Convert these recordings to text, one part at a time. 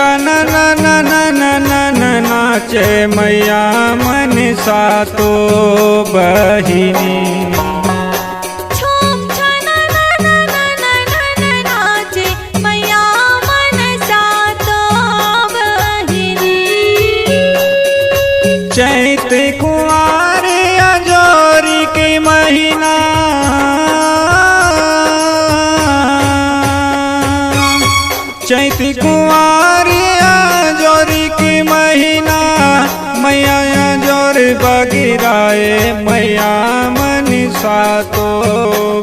छन नाचे मैया मन सातो बहिनी। चैत कुंवार अजोरी के महीना, चैत कुंवार अजोरी के महीना, मैया अजोर बगिराए मैया मन सातो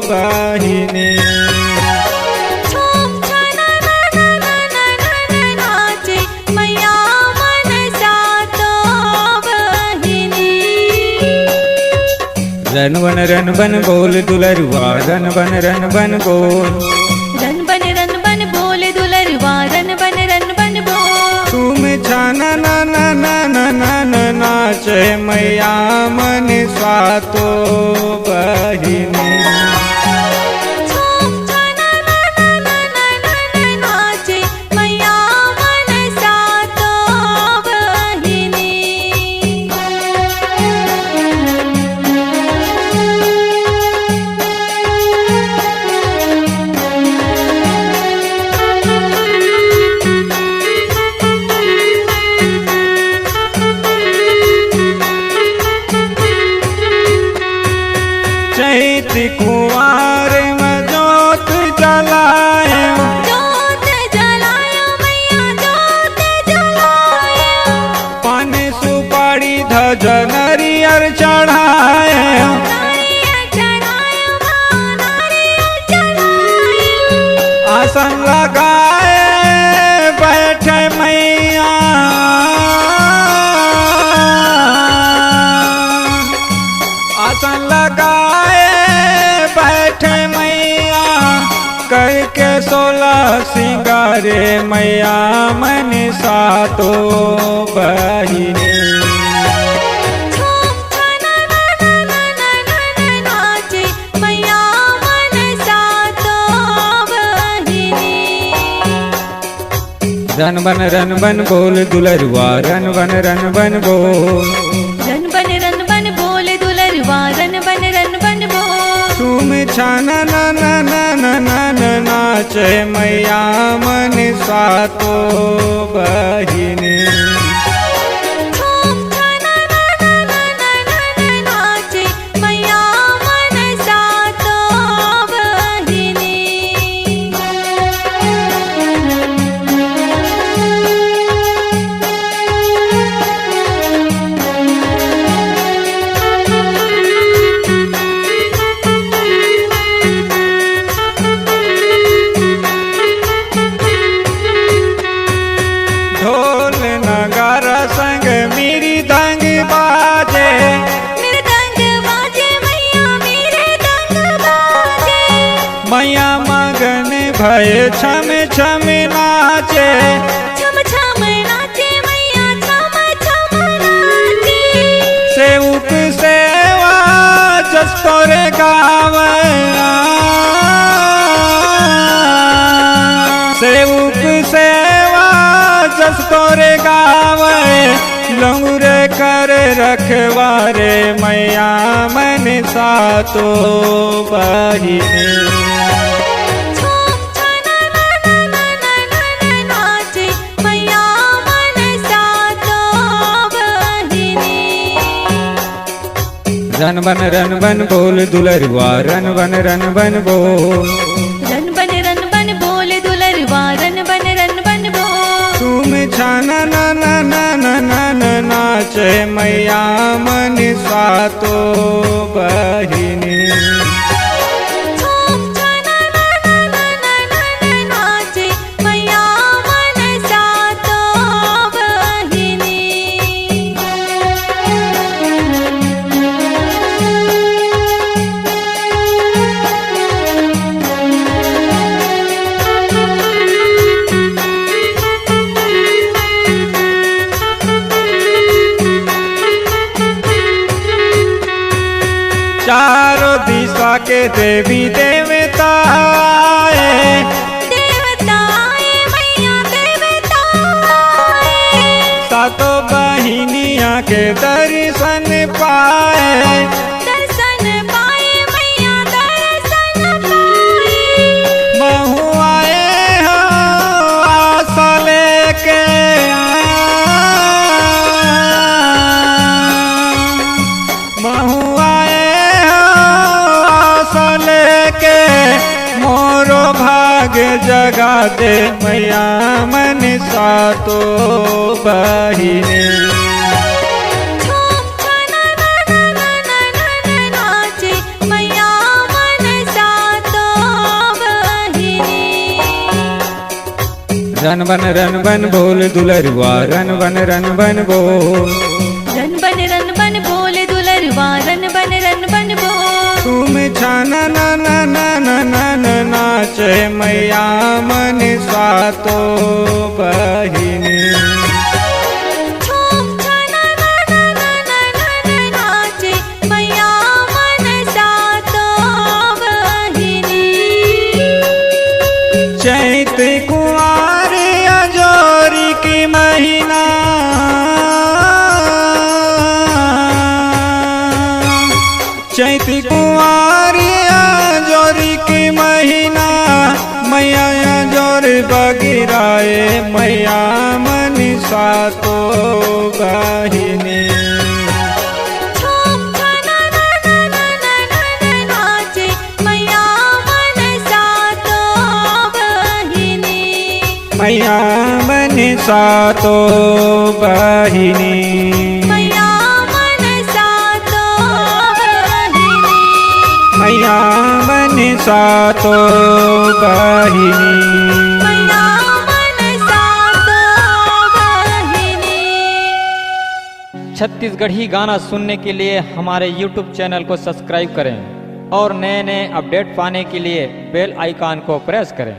बहिनी। रन बन बोल दुलरुआ, रन बन बोल, रन बन बोल दुलरुआ, रन बन बोल। तुम छन नाचे मैया मन सातो बहिनी। चैत कुंवार में जोत जलाए, जोत जलायो मैया जोत जलायो। पान सुपारी ध्वज नरियर चढ़ाए, नारियल चढ़ायो माँ नारियल चढ़ायो। आसन लगाए बैठे मैया, आसन लगाए बैठे मैया, करके 16 सिंगारे मैया मन सातो बहिनी। नाचे मैया मन सातो बहिनी। रन बन बोल दुलरुआ, रन बन बोल, रन बन बोल दुलरुआ, रन बन बोल। तुम छन नाचे मैया मन सातो बहिनी। नाचे मैया मन सातो बहिनी। ढोल नगारा संग मेरी दंग बाजे, मेरे दंग बाजे मैया मेरे दंग बाजे। मैया मगन भय छम छम नाचे, छम छम नाचे मैया छम छम नाचे। सेवक सेवा जस तोरे गावे, सेवक सेवा जस तोरे गावे, लंगुरे कर रखवारे मैया मन सातो बहिनी। नाचे मैया मन सातो बहिनी। रन बन बोल दुलरुआ, रन बन बोल, रन बन बोल दुलरुआ, रन बन बोल। तुम छन नाचे मैया मन सातो बहिनी। नाचे मैया मन सातो बहिनी। चारों दिशा के देवी देवता आए, देवता आए मैया देवता के दर्शन पाए, दर्शन पाए मैया दर्शन पाए। महू आए हो आशा लेके, महू आए हो आशा लेके, मोरो भाग्य जगा दे मैया मनसा तो बहिनी। झूम छना नाचे मैया मनसा तो बहिनी। रन बन बोल दुलरुआ, रन बन बोल, रन बन बोल दुलरुआ, रन बन बोल। तुम छाना नाचे मैया मनसा तो बहिनी। झूम छना नाचे मैया मनसा तो बहिनी। चैत कुंवार अजोरी की महीना, चैत कुंवार अजोरी की महीना, मैया जोर बगिराए मैया मनसा तो बहिनी। झूम छना नाचे मैया मनसा तो बहिनी। मैया मनसा तो बहिनी, मैया मनसा तो बहिनी। मैया मनसा तो बहिनी। मैया मनसा तो बहिनी। छत्तीसगढ़ी गाना सुनने के लिए हमारे YouTube चैनल को सब्सक्राइब करें और नए नए अपडेट पाने के लिए बेल आइकन को प्रेस करें।